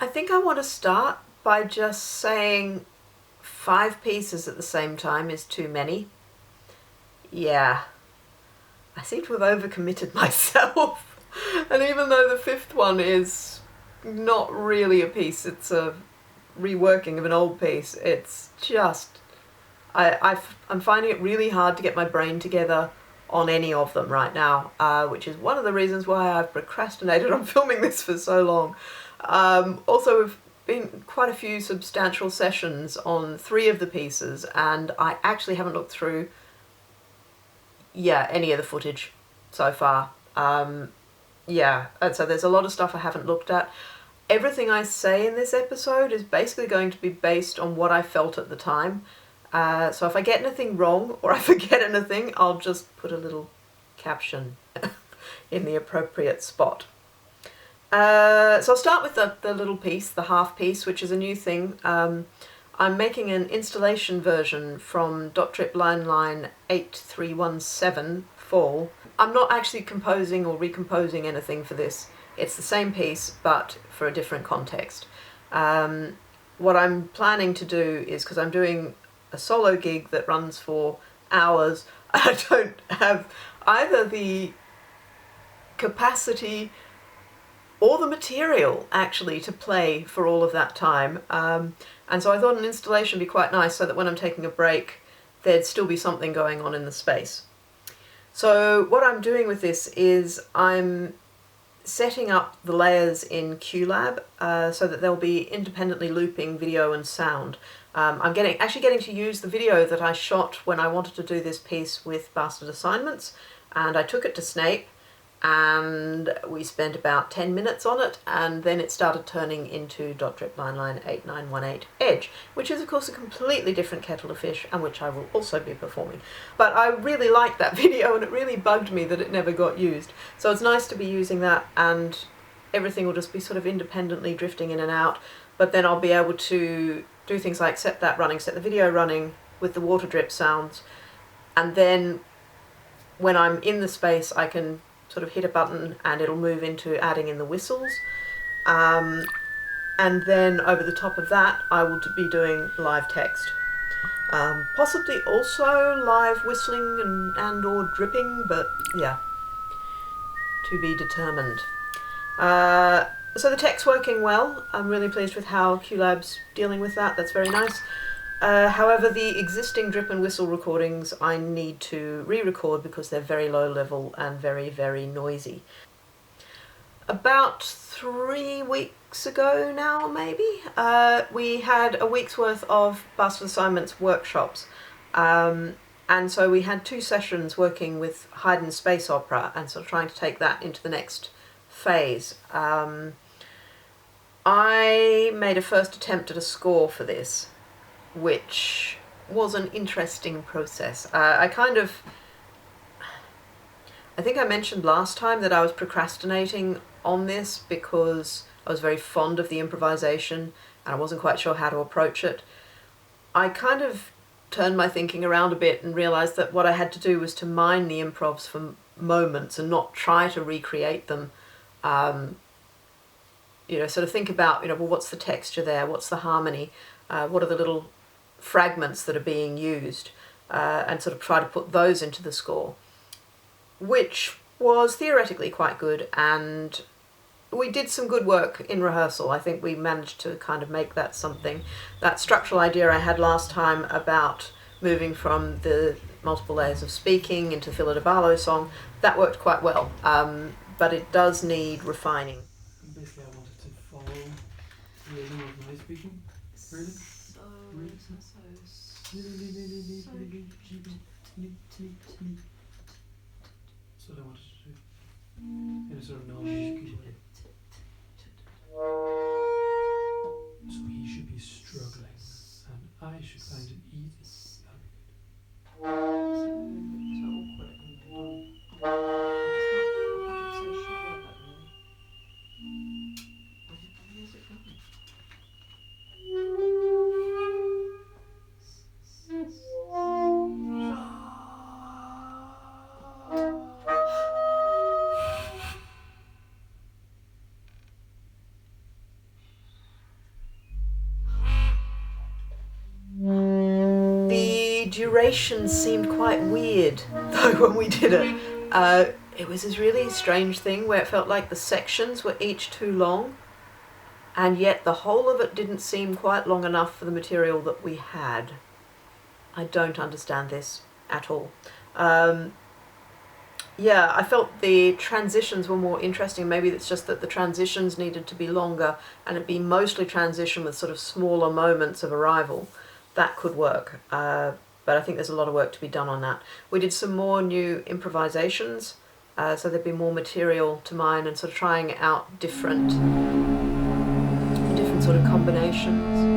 I think I want to start by just saying 5 pieces at the same time is too many. Yeah, I seem to have overcommitted myself. And even though the 5th one is not really a piece, it's a reworking of an old piece, it's just... I'm finding it really hard to get my brain together on any of them right now, which is one of the reasons why I've procrastinated on filming this for so long. Also, we've been quite a few substantial sessions on 3 of the pieces, and I actually haven't looked through any of the footage so far. And so there's a lot of stuff I haven't looked at. Everything I say in this episode is basically going to be based on what I felt at the time. So if I get anything wrong or I forget anything, I'll just put a little caption in the appropriate spot. So I'll start with the little piece, the half piece, which is a new thing. I'm making an installation version from Dot Trip Line 8317 Fall. I'm not actually composing or recomposing anything for this. It's the same piece, but for a different context. What I'm planning to do is, because I'm doing a solo gig that runs for hours, I don't have either the capacity or the material actually to play for all of that time. And so I thought an installation would be quite nice so that when I'm taking a break, there'd still be something going on in the space. So what I'm doing with this is I'm setting up the layers in QLab so that they'll be independently looping video and sound. I'm actually getting to use the video that I shot when I wanted to do this piece with Bastard Assignments, and I took it to Snape and we spent about 10 minutes on it, and then it started turning into Dot Trip Line 8918 Edge, which is of course a completely different kettle of fish and which I will also be performing. But I really liked that video and it really bugged me that it never got used. So it's nice to be using that, and everything will just be sort of independently drifting in and out, but then I'll be able to do things like set the video running with the water drip sounds, and then when I'm in the space I can sort of hit a button and it'll move into adding in the whistles. And then over the top of that I will be doing live text. Possibly also live whistling and or dripping, but yeah, to be determined. So the tech's working well. I'm really pleased with how QLab's dealing with that. That's very nice. However, the existing drip and whistle recordings I need to re-record because they're very low level and very, very noisy. About 3 weeks ago now, maybe, we had a week's worth of Bastard Assignments workshops. And so we had 2 sessions working with HAYDN Space Opera and sort of trying to take that into the next phase. I made a first attempt at a score for this, which was an interesting process. I think I mentioned last time that I was procrastinating on this because I was very fond of the improvisation and I wasn't quite sure how to approach it. I kind of turned my thinking around a bit and realised that what I had to do was to mine the improvs for moments and not try to recreate them. Sort of think about, well, what's the texture there? What's the harmony? What are the little fragments that are being used? And sort of try to put those into the score, which was theoretically quite good, and we did some good work in rehearsal. I think we managed to kind of make that something. That structural idea I had last time about moving from the multiple layers of speaking into Phila de Barlow song, that worked quite well, but it does need refining. Basically, I wanted to follow the rhythm of my speaking. Really? So I wanted to do in a sort of non-musical way. So he should be struggling, and I should find it easy. That'll be good. duration seemed quite weird, though, when we did it. It was this really strange thing where it felt like the sections were each too long, and yet the whole of it didn't seem quite long enough for the material that we had. I don't understand this at all. Yeah, I felt the transitions were more interesting. Maybe it's just that the transitions needed to be longer and it'd be mostly transition with sort of smaller moments of arrival. That could work, but I think there's a lot of work to be done on that. We did some more new improvisations, so there'd be more material to mine and sort of trying out different sort of combinations.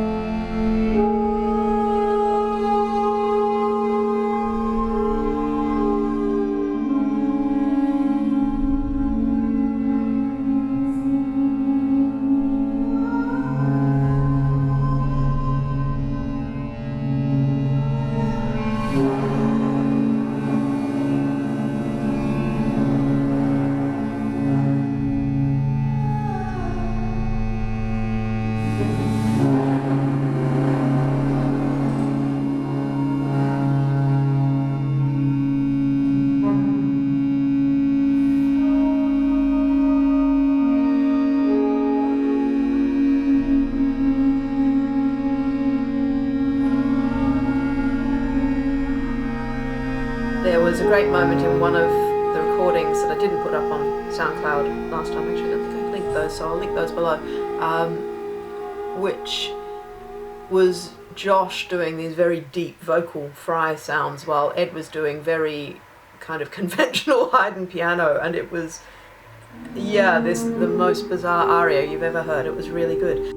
There was a great moment in one of the recordings that I didn't put up on SoundCloud last time. Actually, I don't think I linked those, so I'll link those below. Which was Josh doing these very deep vocal fry sounds while Ed was doing very kind of conventional Haydn piano, and it was, yeah, the most bizarre aria you've ever heard. It was really good.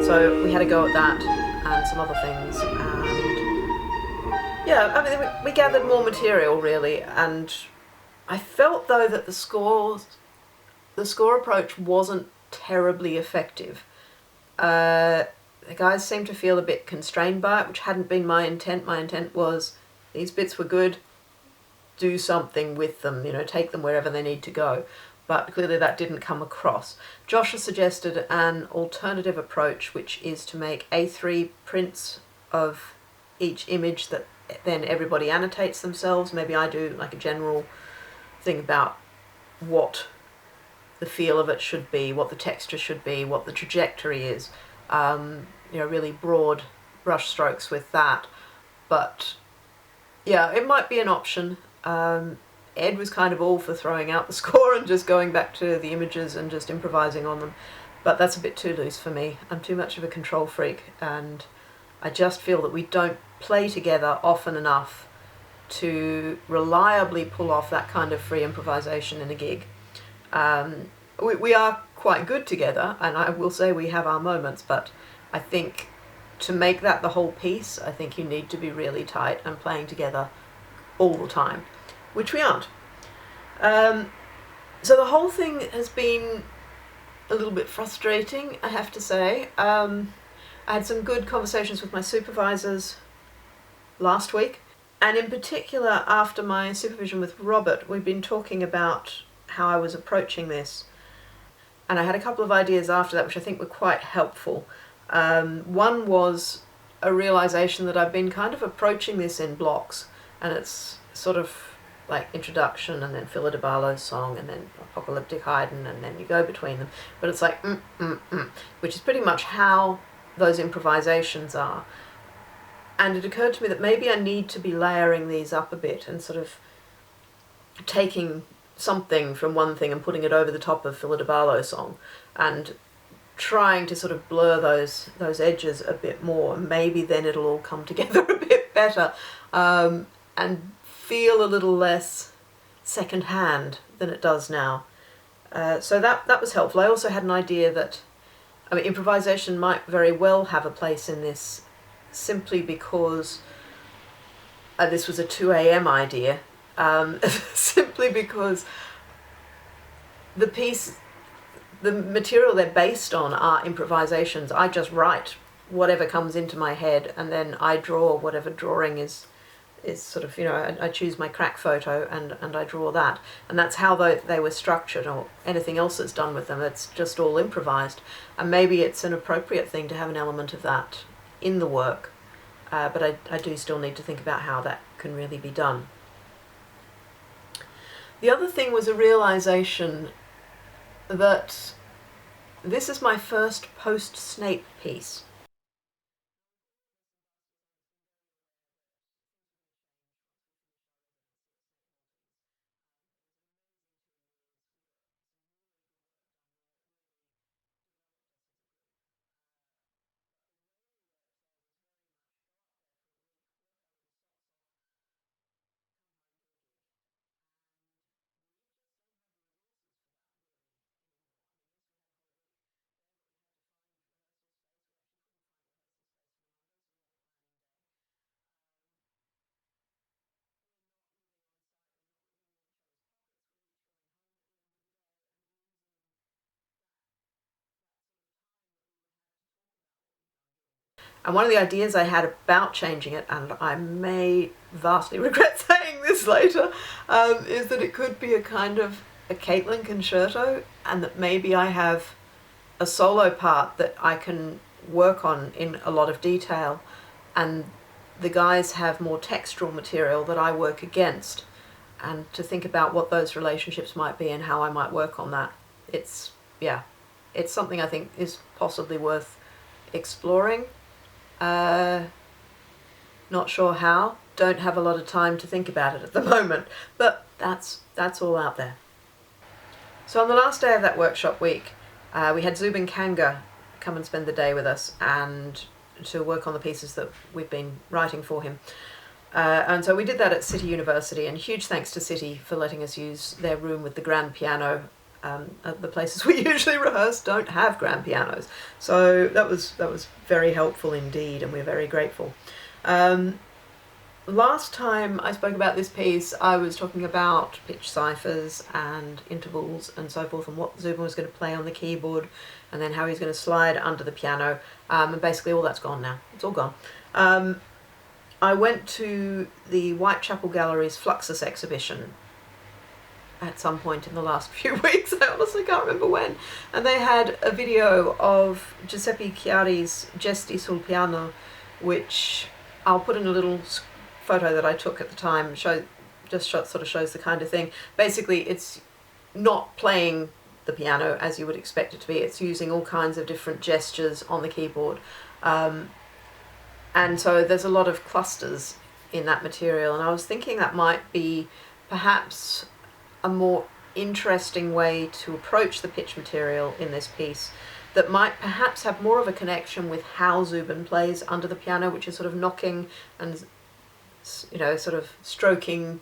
So we had a go at that and some other things, and yeah, I mean, we gathered more material really, and I felt though that the score approach wasn't terribly effective. The guys seemed to feel a bit constrained by it, which hadn't been my intent. My intent was these bits were good, do something with them, you know, take them wherever they need to go. But clearly that didn't come across. Josh has suggested an alternative approach, which is to make A3 prints of each image that then everybody annotates themselves. Maybe I do like a general thing about what the feel of it should be, what the texture should be, what the trajectory is. You know, really broad brush strokes with that. But yeah, it might be an option. Ed was kind of all for throwing out the score and just going back to the images and just improvising on them. But that's a bit too loose for me. I'm too much of a control freak, and I just feel that we don't play together often enough to reliably pull off that kind of free improvisation in a gig. We are quite good together, and I will say we have our moments, but I think to make that the whole piece, I think you need to be really tight and playing together all the time, which we aren't. So the whole thing has been a little bit frustrating, I have to say. I had some good conversations with my supervisors last week, and in particular after my supervision with Robert, we've been talking about how I was approaching this, and I had a couple of ideas after that which I think were quite helpful. One was a realization that I've been kind of approaching this in blocks, and it's sort of like introduction and then Phila de Barlow's song and then apocalyptic Haydn, and then you go between them, but it's like which is pretty much how those improvisations are. And it occurred to me that maybe I need to be layering these up a bit and sort of taking something from one thing and putting it over the top of Phila de Barlow's song and trying to sort of blur those edges a bit more. Maybe then it'll all come together a bit better, and feel a little less second-hand than it does now. So that was helpful. I also had an idea that, I mean, improvisation might very well have a place in this, simply because this was a 2 a.m. idea, simply because the material they're based on are improvisations. I just write whatever comes into my head, and then I draw whatever drawing is sort of, I choose my crack photo and I draw that. And that's how they were structured, or anything else that's done with them. It's just all improvised. And maybe it's an appropriate thing to have an element of that in the work. But I do still need to think about how that can really be done. The other thing was a realization that this is my first post-Snape piece. And one of the ideas I had about changing it, and I may vastly regret saying this later, is that it could be a kind of a Caitlin concerto, and that maybe I have a solo part that I can work on in a lot of detail, and the guys have more textural material that I work against, and to think about what those relationships might be and how I might work on that. It's something I think is possibly worth exploring. Not sure how, don't have a lot of time to think about it at the moment, but that's all out there. So on the last day of that workshop week, we had Zubin Kanga come and spend the day with us and to work on the pieces that we've been writing for him. And so we did that at City University, and huge thanks to City for letting us use their room with the grand piano. The places we usually rehearse don't have grand pianos, so that was very helpful indeed, and we're very grateful. Last time I spoke about this piece, I was talking about pitch ciphers and intervals and so forth, and what Zubin was going to play on the keyboard, and then how he's going to slide under the piano, and basically all that's gone now. It's all gone. I went to the Whitechapel Gallery's Fluxus exhibition at some point in the last few weeks. I honestly can't remember when. And they had a video of Giuseppe Chiari's Gesti sul piano, which I'll put in a little photo that I took at the time. Sort of shows the kind of thing. Basically, it's not playing the piano as you would expect it to be. It's using all kinds of different gestures on the keyboard. And so there's a lot of clusters in that material. And I was thinking that might be perhaps a more interesting way to approach the pitch material in this piece, that might perhaps have more of a connection with how Zubin plays under the piano, which is sort of knocking and, sort of stroking,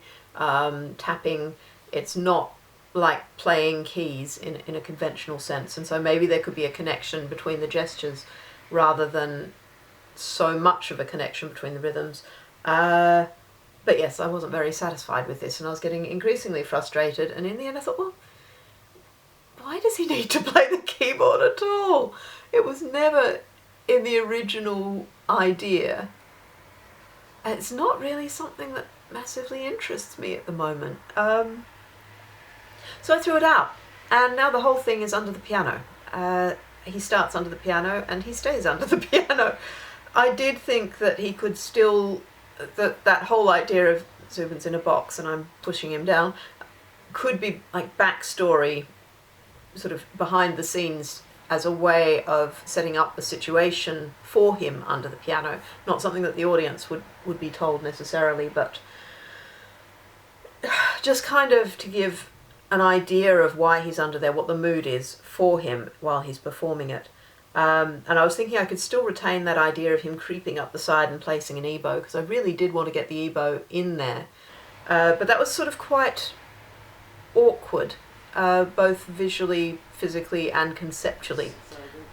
tapping. It's not like playing keys in a conventional sense, and so maybe there could be a connection between the gestures rather than so much of a connection between the rhythms. But yes, I wasn't very satisfied with this, and I was getting increasingly frustrated, and in the end I thought, well, why does he need to play the keyboard at all? It was never in the original idea. It's not really something that massively interests me at the moment. So I threw it out, and now the whole thing is under the piano. He starts under the piano, and he stays under the piano. I did think that he could still... that whole idea of Zubin's in a box and I'm pushing him down could be like backstory, sort of behind the scenes, as a way of setting up the situation for him under the piano. Not something that the audience would be told necessarily, but just kind of to give an idea of why he's under there, what the mood is for him while he's performing it. And I was thinking I could still retain that idea of him creeping up the side and placing an ebow, because I really did want to get the ebow in there. But that was sort of quite awkward, both visually, physically, and conceptually.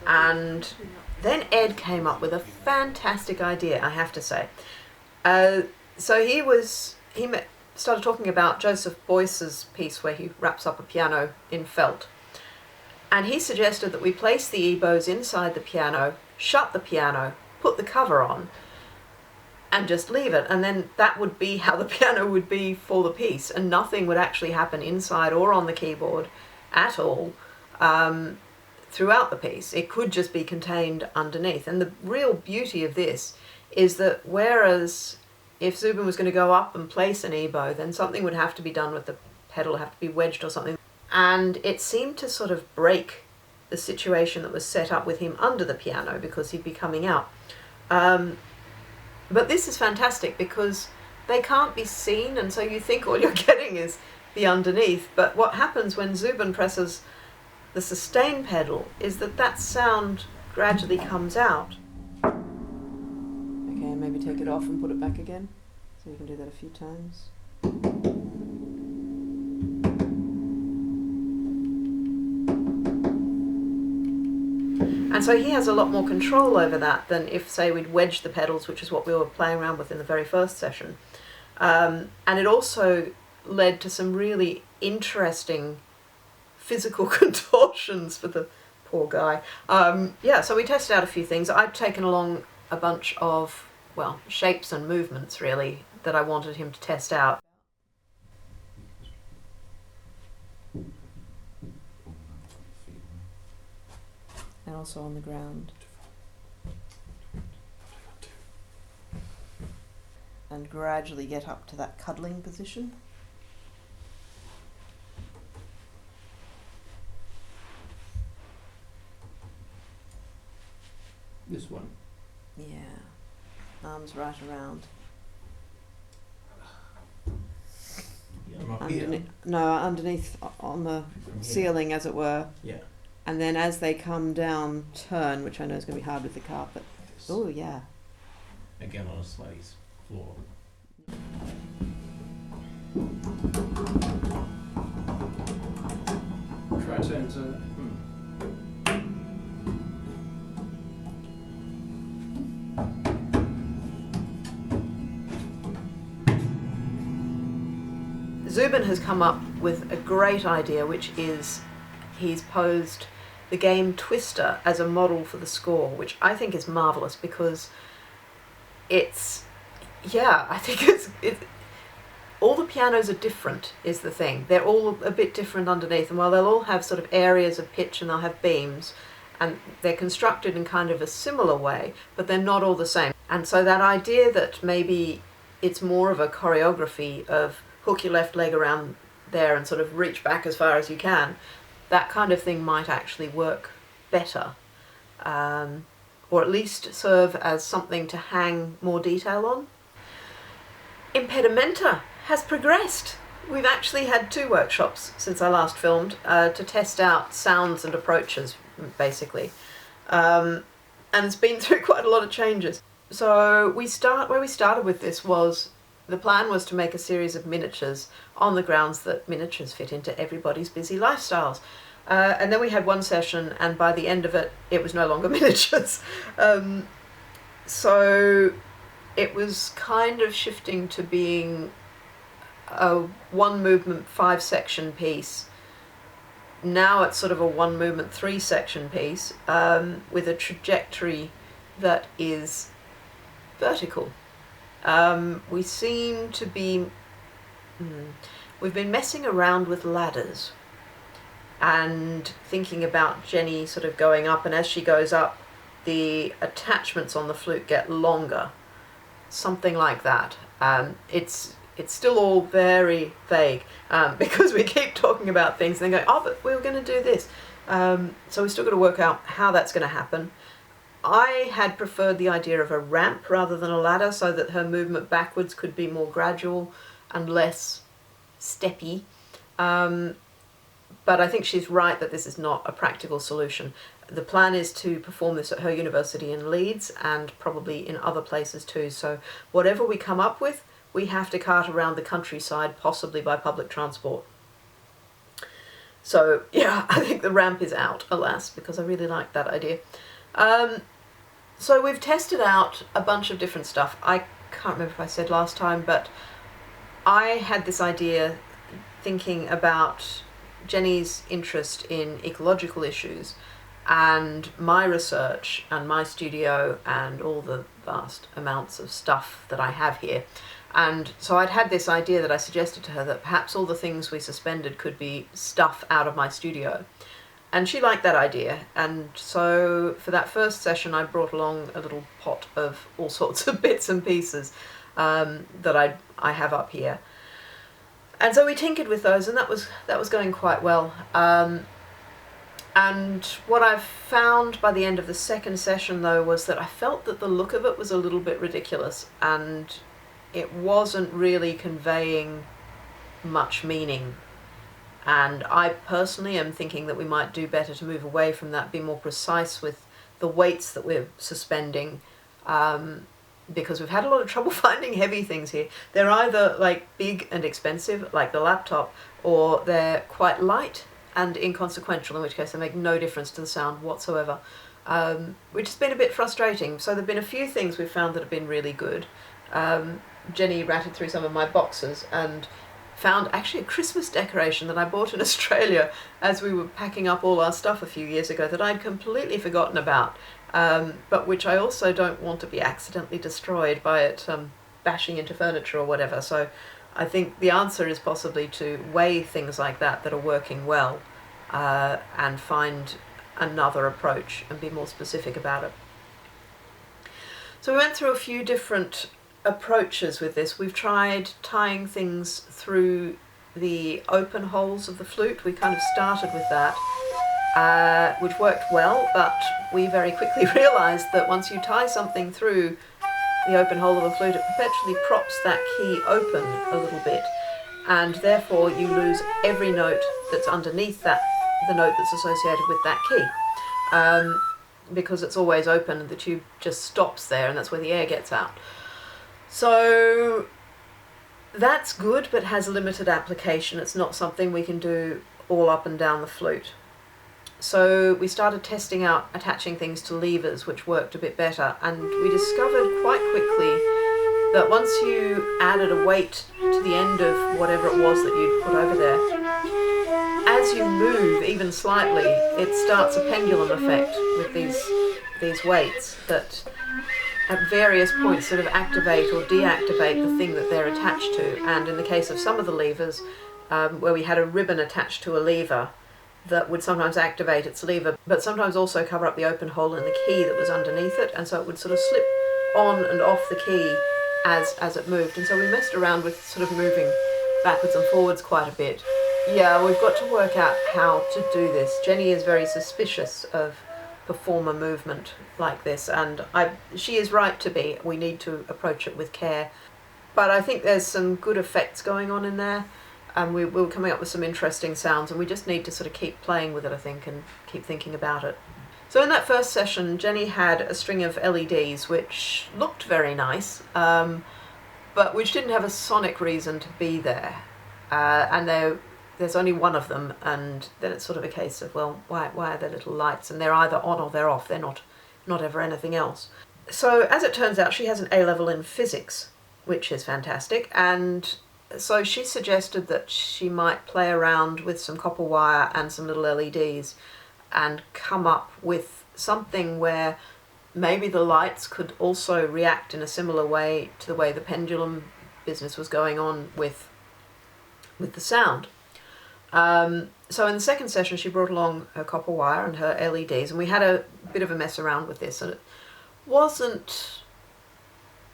And then Ed came up with a fantastic idea, I have to say. So started talking about Joseph Beuys's piece where he wraps up a piano in felt. And he suggested that we place the ebows inside the piano, shut the piano, put the cover on, and just leave it. And then that would be how the piano would be for the piece, and nothing would actually happen inside or on the keyboard at all throughout the piece. It could just be contained underneath. And the real beauty of this is that whereas if Zubin was going to go up and place an ebow, then something would have to be done with the pedal, have to be wedged or something. And it seemed to sort of break the situation that was set up with him under the piano because he'd be coming out. But this is fantastic because they can't be seen, and so you think all you're getting is the underneath. But what happens when Zubin presses the sustain pedal is that sound gradually comes out. Okay, maybe take it off and put it back again. So you can do that a few times. And so he has a lot more control over that than if, say, we'd wedge the pedals, which is what we were playing around with in the very first session. And it also led to some really interesting physical contortions for the poor guy. So we tested out a few things. I'd taken along a bunch of, shapes and movements, really, that I wanted him to test out. And also on the ground. And gradually get up to that cuddling position. This one? Yeah. Arms right around. Underneath on the ceiling, as it were. Yeah. And then as they come down, turn, which I know is going to be hard with the carpet. Oh, yeah. Again on a slate floor. Try turn to... Zubin has come up with a great idea, which is he's posed the game Twister as a model for the score, which I think is marvellous because I think it's all the pianos are different is the thing. They're all a bit different underneath, and while they'll all have sort of areas of pitch and they'll have beams, and they're constructed in kind of a similar way, but they're not all the same. And so that idea that maybe it's more of a choreography of hook your left leg around there and sort of reach back as far as you can, that kind of thing might actually work better, or at least serve as something to hang more detail on. Impedimenta has progressed. We've actually had 2 workshops since I last filmed to test out sounds and approaches, basically. And it's been through quite a lot of changes. So where we started with this was the plan was to make a series of miniatures on the grounds that miniatures fit into everybody's busy lifestyles. And then we had one session, and by the end of it, it was no longer miniatures. So it was kind of shifting to being a 1-movement 5-section piece. Now it's sort of a 1-movement 3-section piece with a trajectory that is vertical. We seem to be... We've been messing around with ladders and thinking about Jenni sort of going up, and as she goes up, the attachments on the flute get longer. Something like that. It's still all very vague because we keep talking about things and then going, but we were going to do this. So we've still got to work out how that's going to happen. I had preferred the idea of a ramp rather than a ladder so that her movement backwards could be more gradual and less steppy. But I think she's right that this is not a practical solution. The plan is to perform this at her university in Leeds and probably in other places too. So whatever we come up with, we have to cart around the countryside, possibly by public transport. So yeah, I think the ramp is out, alas, because I really like that idea. So we've tested out a bunch of different stuff. I can't remember if I said last time, but I had this idea thinking about Jenni's interest in ecological issues and my research and my studio and all the vast amounts of stuff that I have here. And so I'd had this idea that I suggested to her that perhaps all the things we suspended could be stuff out of my studio. And she liked that idea. And so for that first session, I brought along a little pot of all sorts of bits and pieces that I have up here. And so we tinkered with those, and that was going quite well. And what I've found by the end of the second session, though, was that I felt that the look of it was a little bit ridiculous, and it wasn't really conveying much meaning. And I personally am thinking that we might do better to move away from that, be more precise with the weights that we're suspending, because we've had a lot of trouble finding heavy things here. They're either like big and expensive, like the laptop, or they're quite light and inconsequential, in which case they make no difference to the sound whatsoever, which has been a bit frustrating. So there have been a few things we've found that have been really good. Jenni ratted through some of my boxes and found actually a Christmas decoration that I bought in Australia as we were packing up all our stuff a few years ago that I'd completely forgotten about, but which I also don't want to be accidentally destroyed by it bashing into furniture or whatever. So I think the answer is possibly to weigh things like that are working well, and find another approach and be more specific about it. So we went through a few different approaches with this. We've tried tying things through the open holes of the flute. We kind of started with that, which worked well, but we very quickly realised that once you tie something through the open hole of the flute, it perpetually props that key open a little bit, and therefore you lose every note that's underneath that, the note that's associated with that key, because it's always open and the tube just stops there, and that's where the air gets out. So that's good, but has limited application. It's not something we can do all up and down the flute. So we started testing out attaching things to levers, which worked a bit better, and we discovered quite quickly that once you added a weight to the end of whatever it was that you'd put over there, as you move even slightly, it starts a pendulum effect with these weights that at various points sort of activate or deactivate the thing that they're attached to. And in the case of some of the levers, where we had a ribbon attached to a lever that would sometimes activate its lever, but sometimes also cover up the open hole in the key that was underneath it, and so it would sort of slip on and off the key as it moved. And so we messed around with sort of moving backwards and forwards quite a bit. Yeah, we've got to work out how to do this. Jenni is very suspicious of performer movement like this, and she is right to be. We need to approach it with care. But I think there's some good effects going on in there, and we're coming up with some interesting sounds, and we just need to sort of keep playing with it, I think, and keep thinking about it. So in that first session, Jenni had a string of LEDs which looked very nice, but which didn't have a sonic reason to be there. And there's only one of them, and then it's sort of a case of, well, why are there little lights? And they're either on or they're off. They're not ever anything else. So as it turns out, she has an A-level in physics, which is fantastic, and so she suggested that she might play around with some copper wire and some little LEDs and come up with something where maybe the lights could also react in a similar way to the way the pendulum business was going on with the sound. So in the second session, she brought along her copper wire and her LEDs, and we had a bit of a mess around with this, and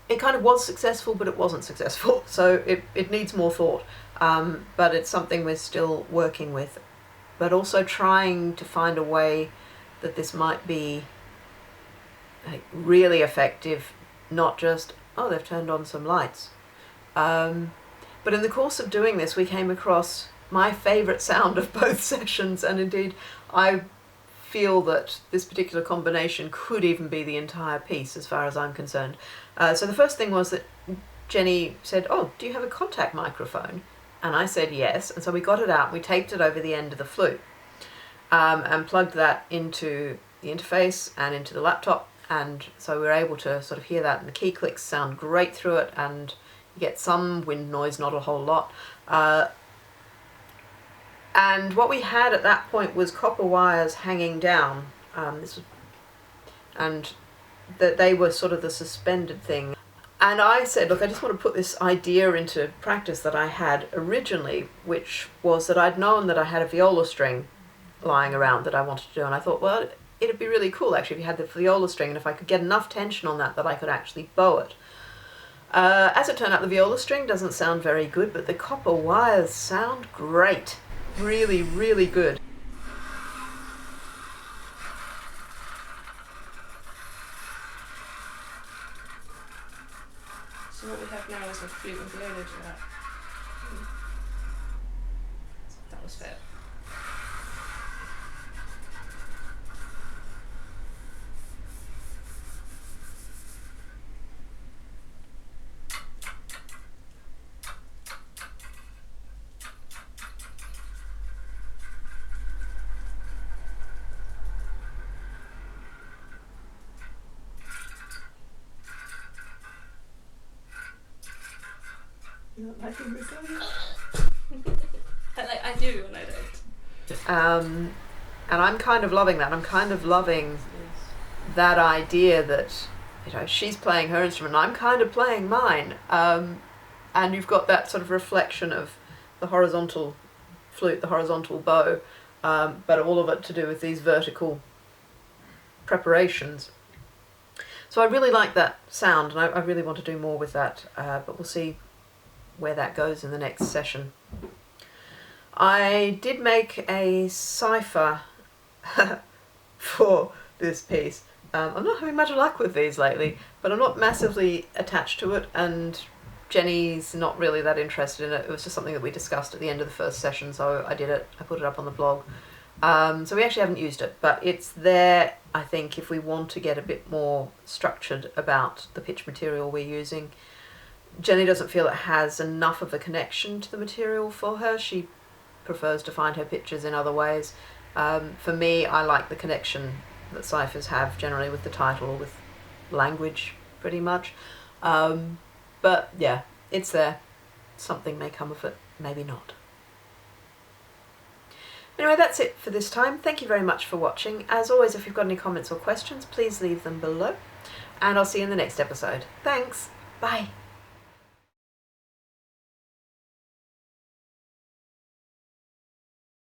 it kind of was successful, but it wasn't successful. So it needs more thought, but it's something we're still working with, but also trying to find a way that this might be really effective, not just, oh, they've turned on some lights. But in the course of doing this, we came across my favourite sound of both sessions, and indeed I feel that this particular combination could even be the entire piece as far as I'm concerned. So the first thing was that Jenni said, oh, do you have a contact microphone? And I said yes, and so we got it out, we taped it over the end of the flute, and plugged that into the interface and into the laptop, and so we're able to sort of hear that, and the key clicks sound great through it, and you get some wind noise, not a whole lot. And what we had at that point was copper wires hanging down, and that they were sort of the suspended thing. And I said, look, I just want to put this idea into practice that I had originally, which was that I'd known that I had a viola string lying around that I wanted to do, and I thought, well, it'd be really cool actually if you had the viola string, and if I could get enough tension on that I could actually bow it. As it turned out, the viola string doesn't sound very good, but the copper wires sound great. Really, really good. So what we have now is a flute and viola duet. That was fair. You not liking this one? I do and I don't. And I'm kind of loving that. I'm kind of loving that idea that, you know, she's playing her instrument and I'm kind of playing mine. And you've got that sort of reflection of the horizontal flute, the horizontal bow, but all of it to do with these vertical preparations. So I really like that sound, and I really want to do more with that, but we'll see where that goes in the next session. I did make a cipher for this piece. I'm not having much luck with these lately, but I'm not massively attached to it, and Jenny's not really that interested in it. It was just something that we discussed at the end of the first session, so I did it. I put it up on the blog. So we actually haven't used it, but it's there, I think, if we want to get a bit more structured about the pitch material we're using. Jenny doesn't feel it has enough of a connection to the material for her. She prefers to find her pictures in other ways. For me, I like the connection that ciphers have generally with the title, with language, pretty much. But yeah, it's there. Something may come of it, maybe not. Anyway, that's it for this time. Thank you very much for watching. As always, if you've got any comments or questions, please leave them below. And I'll see you in the next episode. Thanks. Bye.